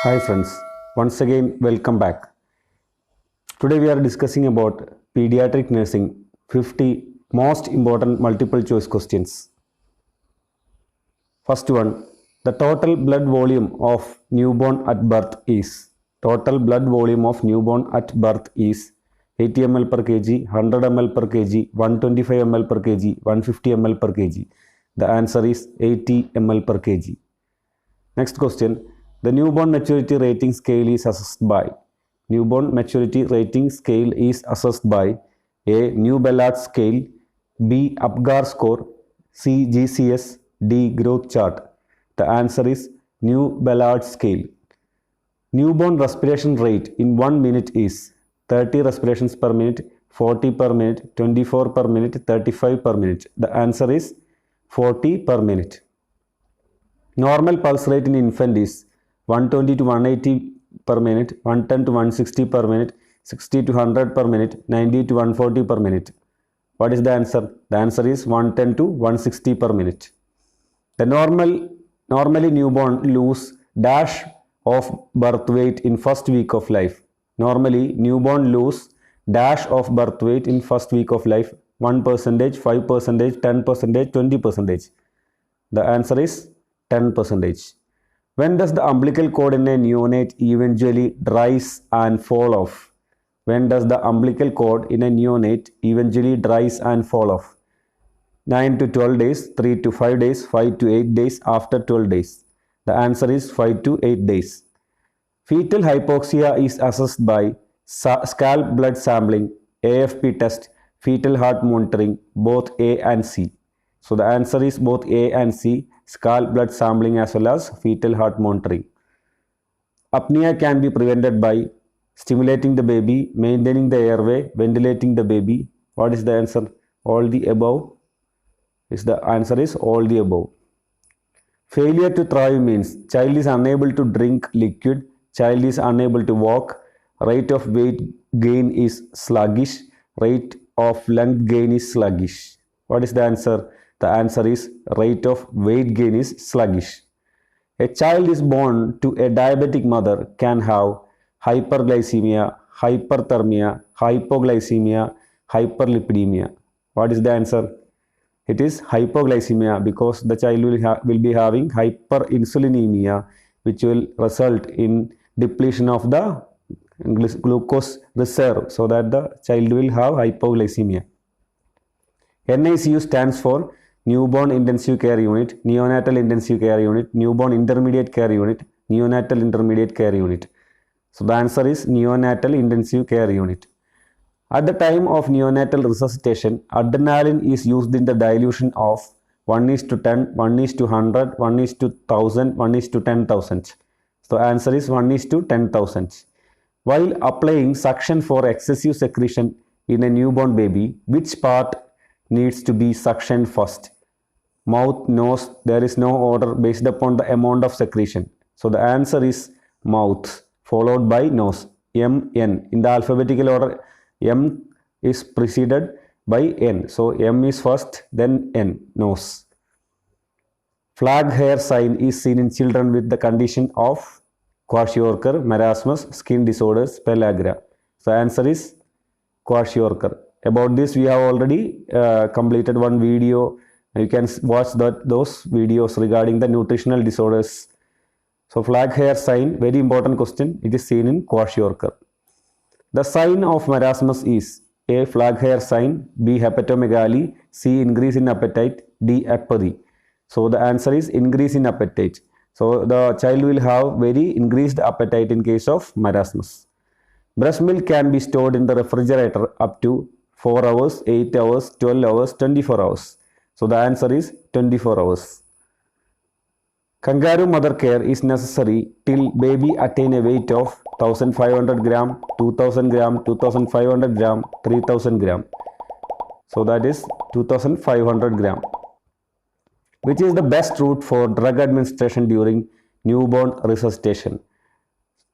Hi friends, once again welcome back. Today we are discussing about pediatric nursing 50 most important multiple choice questions. First one, the total blood volume of newborn at birth is total blood volume of newborn at birth is 80 ml per kg, 100 ml per kg, 125 ml per kg, 150 ml per kg. The answer is 80 ml per kg. Next question. The newborn maturity rating scale is assessed by. Newborn maturity rating scale is assessed by A. New Ballard scale, B. Apgar score, C. GCS, D. Growth chart. The answer is New Ballard scale. Newborn respiration rate in 1 minute is 30 respirations per minute, 40 per minute, 24 per minute, 35 per minute. The answer is 40 per minute. Normal pulse rate in infant is 120 to 180 per minute, 110 to 160 per minute, 60 to 100 per minute, 90 to 140 per minute. What is the answer? The answer is 110 to 160 per minute. The normally newborn lose dash of birth weight in first week of life. Normally newborn lose dash of birth weight in first week of life. 1%, 5%, 10%, 20%. The answer is 10%. When does the umbilical cord in a neonate eventually rise and fall off? When does the umbilical cord in a neonate eventually rise and fall off? 9 to 12 days, 3 to 5 days, 5 to 8 days, after 12 days. The answer is 5 to 8 days. Fetal hypoxia is assessed by scalp blood sampling, AFP test, fetal heart monitoring, both A and C. So the answer is both A and C, scalp blood sampling as well as fetal heart monitoring. Apnea can be prevented by stimulating the baby, maintaining the airway, ventilating the baby. What is the answer? All the above. The answer is all the above. Failure to thrive means child is unable to drink liquid, child is unable to walk, rate of weight gain is sluggish, rate of length gain is sluggish. What is the answer? The answer is rate of weight gain is sluggish. A child is born to a diabetic mother can have hyperglycemia, hyperthermia, hypoglycemia, hyperlipidemia. What is the answer? It is hypoglycemia because the child will be having hyperinsulinemia, which will result in depletion of the glucose reserve, so that the child will have hypoglycemia. NICU stands for Newborn Intensive Care Unit, Neonatal Intensive Care Unit, Newborn Intermediate Care Unit, Neonatal Intermediate Care Unit. So the answer is Neonatal Intensive Care Unit. At the time of neonatal resuscitation, adrenaline is used in the dilution of 1:10, 1:100, 1:1000, 1:10,000. So the answer is 1:10,000. While applying suction for excessive secretion in a newborn baby, which part needs to be suctioned first? Mouth, nose, there is no order based upon the amount of secretion. So the answer is mouth, followed by nose. M, N. In the alphabetical order, M is preceded by N. So M is first, then N, nose. Flag hair sign is seen in children with the condition of kwashiorkor, marasmus, skin disorders, pellagra. So answer is kwashiorkor. About this we have already completed one video. You can watch those videos regarding the nutritional disorders. So flag hair sign, very important question. It is seen in kwashiorkor. The sign of marasmus is A. Flag hair sign, B. hepatomegaly, C. increase in appetite, D. apathy. So the answer is increase in appetite. So the child will have very increased appetite in case of marasmus. Breast milk can be stored in the refrigerator up to 4 hours, 8 hours, 12 hours, 24 hours. So the answer is 24 hours. Kangaroo mother care is necessary till baby attain a weight of 1500 gram, 2000 gram, 2500 gram, 3000 gram. So that is 2500 gram. Which is the best route for drug administration during newborn resuscitation?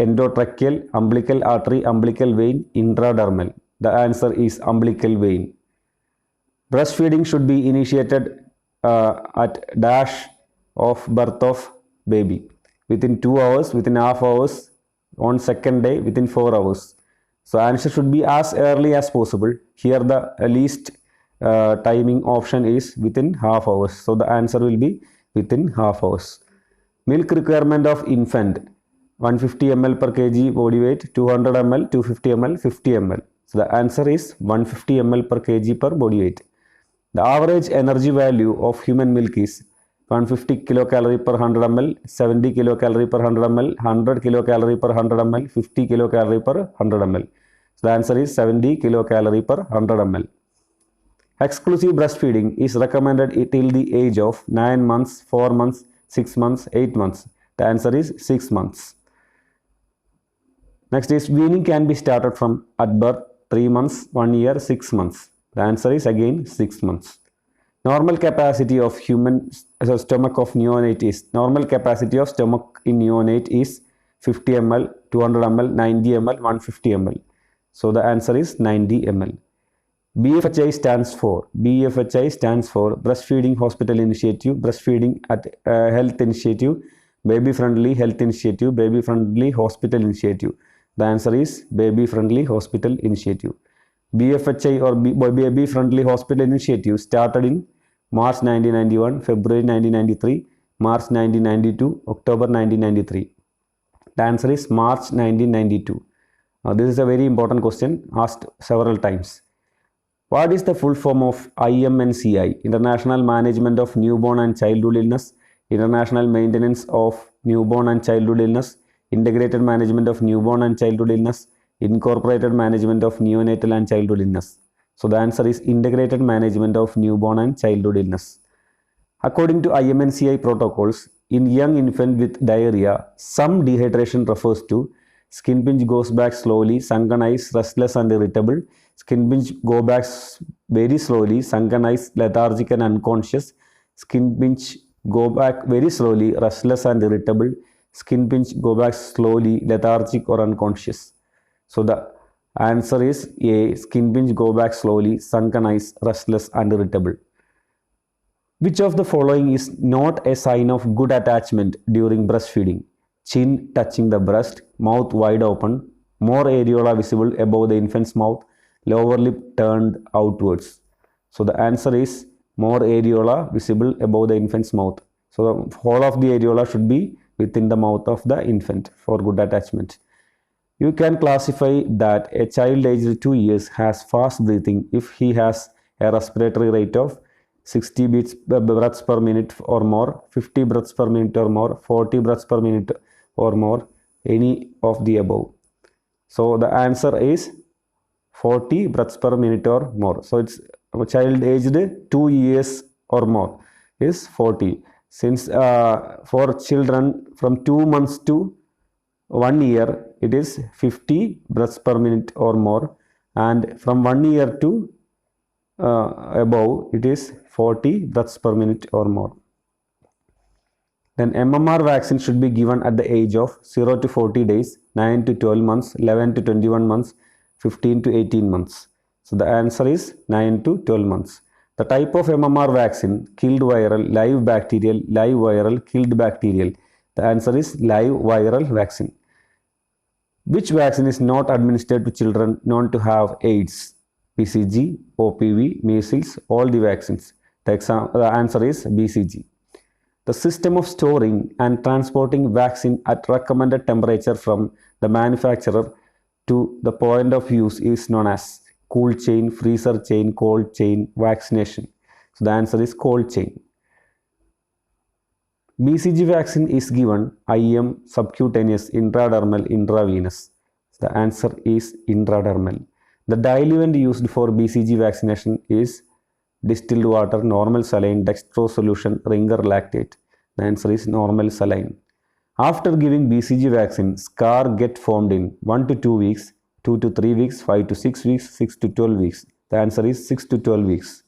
Endotracheal, umbilical artery, umbilical vein, intradermal. The answer is umbilical vein. Breastfeeding should be initiated at dash of birth of baby. within 2 hours, within half hours, on second day, within 4 hours. So answer should be as early as possible. Here the least timing option is within half hours. So the answer will be within half hours. Milk requirement of infant 150 ml per kg body weight, 200 ml, 250 ml, 50 ml. So the answer is 150 ml per kg per body weight. The average energy value of human milk is 150 kilocalorie per 100 ml, 70 kilocalorie per 100 ml, 100 kilocalorie per 100 ml, 50 kilocalorie per 100 ml. So the answer is 70 kilocalorie per 100 ml. Exclusive breastfeeding is recommended till the age of 9 months, 4 months, 6 months, 8 months. The answer is 6 months. Next is weaning can be started from at birth 3 months, 1 year, 6 months. The answer is again 6 months. Normal capacity of human stomach of neonate is, normal capacity of stomach in neonate is 50 ml, 200 ml, 90 ml, 150 ml. So the answer is 90 ml. BFHI stands for Breastfeeding Hospital Initiative, Breastfeeding at Health Initiative, Baby Friendly Health Initiative, Baby Friendly Hospital Initiative. The answer is Baby Friendly Hospital Initiative. BFHI or Baby Friendly Hospital Initiative started in March 1991, February 1993, March 1992, October 1993. The answer is March 1992. This is a very important question asked several times. What is the full form of IMNCI? International Management of Newborn and Childhood Illness, International Maintenance of Newborn and Childhood Illness, Integrated Management of Newborn and Childhood Illness, Incorporated Management of Neonatal and Childhood Illness. So the answer is Integrated Management of Newborn and Childhood Illness. According to IMNCI protocols, in young infant with diarrhea, some dehydration refers to skin pinch goes back slowly, sunken eyes, restless and irritable. Skin pinch go back very slowly, sunken eyes, lethargic and unconscious. Skin pinch go back very slowly, restless and irritable. Skin pinch go back slowly, lethargic or unconscious. So the answer is A. Skin pinch go back slowly, sunken eyes, restless and irritable. Which of the following is not a sign of good attachment during breastfeeding? Chin touching the breast, mouth wide open, more areola visible above the infant's mouth, lower lip turned outwards. So the answer is more areola visible above the infant's mouth. So the whole of the areola should be within the mouth of the infant for good attachment. You can classify that a child aged 2 years has fast breathing if he has a respiratory rate of 60 breaths per minute or more, 50 breaths per minute or more, 40 breaths per minute or more, any of the above. So the answer is 40 breaths per minute or more. So it's a child aged 2 years or more is 40. Since for children from 2 months to 1 year, it is 50 breaths per minute or more, and from 1 year to above, it is 40 breaths per minute or more. Then MMR vaccine should be given at the age of 0 to 40 days, 9 to 12 months, 11 to 21 months, 15 to 18 months. So the answer is 9 to 12 months. The type of MMR vaccine, killed viral, live bacterial, live viral, killed bacterial. The answer is live viral vaccine. Which vaccine is not administered to children known to have AIDS? BCG, OPV, measles, all the vaccines. The answer is BCG. The system of storing and transporting vaccine at recommended temperature from the manufacturer to the point of use is known as cool chain, freezer chain, cold chain, vaccination. So the answer is cold chain. BCG vaccine is given IM, subcutaneous, intradermal, intravenous. So the answer is intradermal. The diluent used for BCG vaccination is distilled water, normal saline, dextrose solution, Ringer lactate. The answer is normal saline. After giving BCG vaccine, scar get formed in 1 to 2 weeks, 2 to 3 weeks, 5 to 6 weeks, 6 to 12 weeks. The answer is 6 to 12 weeks.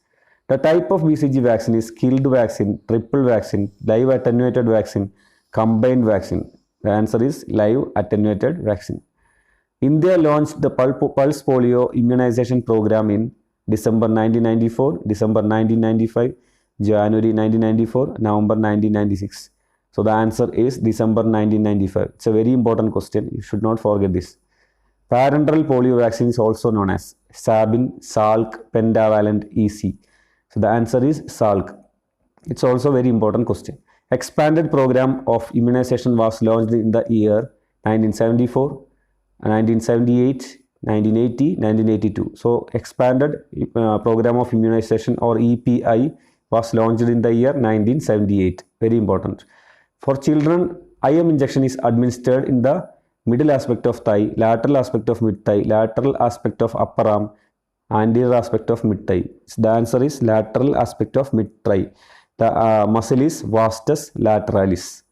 The type of BCG vaccine is killed vaccine, triple vaccine, live attenuated vaccine, combined vaccine. The answer is live attenuated vaccine. India launched the pulse polio immunization program in December 1994, December 1995, January 1994, November 1996. So the answer is December 1995. It's a very important question. You should not forget this. Parenteral polio vaccine is also known as Sabin, Salk, Pentavalent, EC. So the answer is Salk. It's also a very important question. Expanded program of immunization was launched in the year 1974, 1978, 1980, 1982. So expanded program of immunization or EPI was launched in the year 1978. Very important. For children, IM injection is administered in the middle aspect of thigh, lateral aspect of mid thigh, lateral aspect of upper arm, anterior aspect of mid thigh. The answer is lateral aspect of mid thigh. The muscle is vastus lateralis.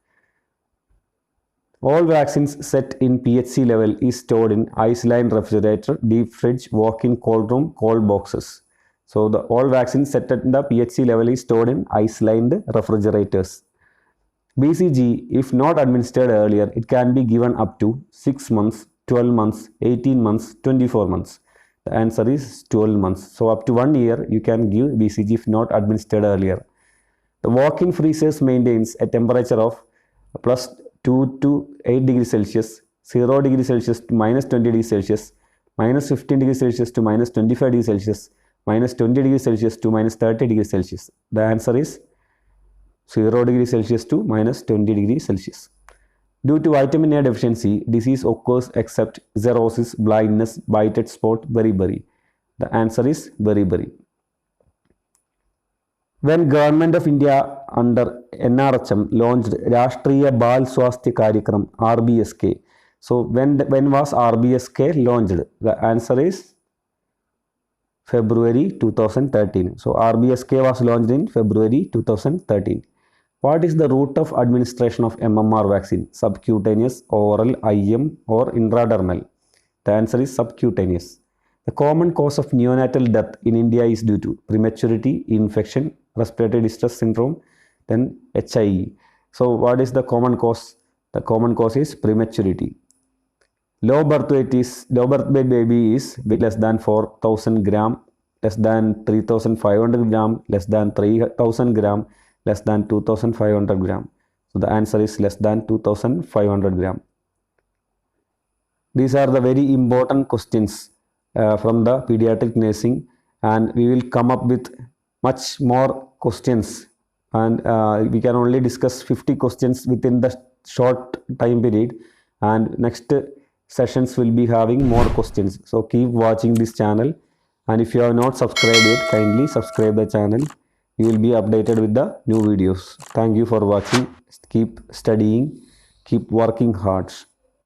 All vaccines set in PHC level is stored in ice-lined refrigerator, deep fridge, walk-in cold room, cold boxes. So all vaccines set at the PHC level is stored in ice-lined refrigerators. BCG, if not administered earlier, it can be given up to 6 months, 12 months, 18 months, 24 months. The answer is 12 months. So up to 1 year, you can give BCG if not administered earlier. The walk-in freezers maintains a temperature of plus 2 to 8 degrees Celsius, 0 degrees Celsius to minus 20 degrees Celsius, minus 15 degrees Celsius to minus 25 degrees Celsius, minus 20 degrees Celsius to minus 30 degrees Celsius. The answer is 0 degrees Celsius to minus 20 degrees Celsius. Due to vitamin A deficiency, disease occurs except xerosis, blindness, bited spot, beriberi. The answer is beriberi. When Government of India under NRHM launched Rashtriya Bal Swasthya Karyakram RBSK. So when was RBSK launched? The answer is February 2013. So RBSK was launched in February 2013. What is the route of administration of MMR vaccine? Subcutaneous, oral, IM or intradermal? The answer is subcutaneous. The common cause of neonatal death in India is due to prematurity, infection, respiratory distress syndrome, then HIE. So what is the common cause? The common cause is prematurity. Low birth weight baby is less than 4,000 gram, less than 3,500 gram, less than 3,000 gram, less than 2,500 gram. So the answer is less than 2,500 gram. These are the very important questions from the pediatric nursing, and we will come up with much more questions, and we can only discuss 50 questions within the short time period, and next sessions will be having more questions. So keep watching this channel, and if you have not subscribed yet, kindly subscribe the channel. You will be updated with the new videos. Thank you for watching. Keep studying, keep working hard.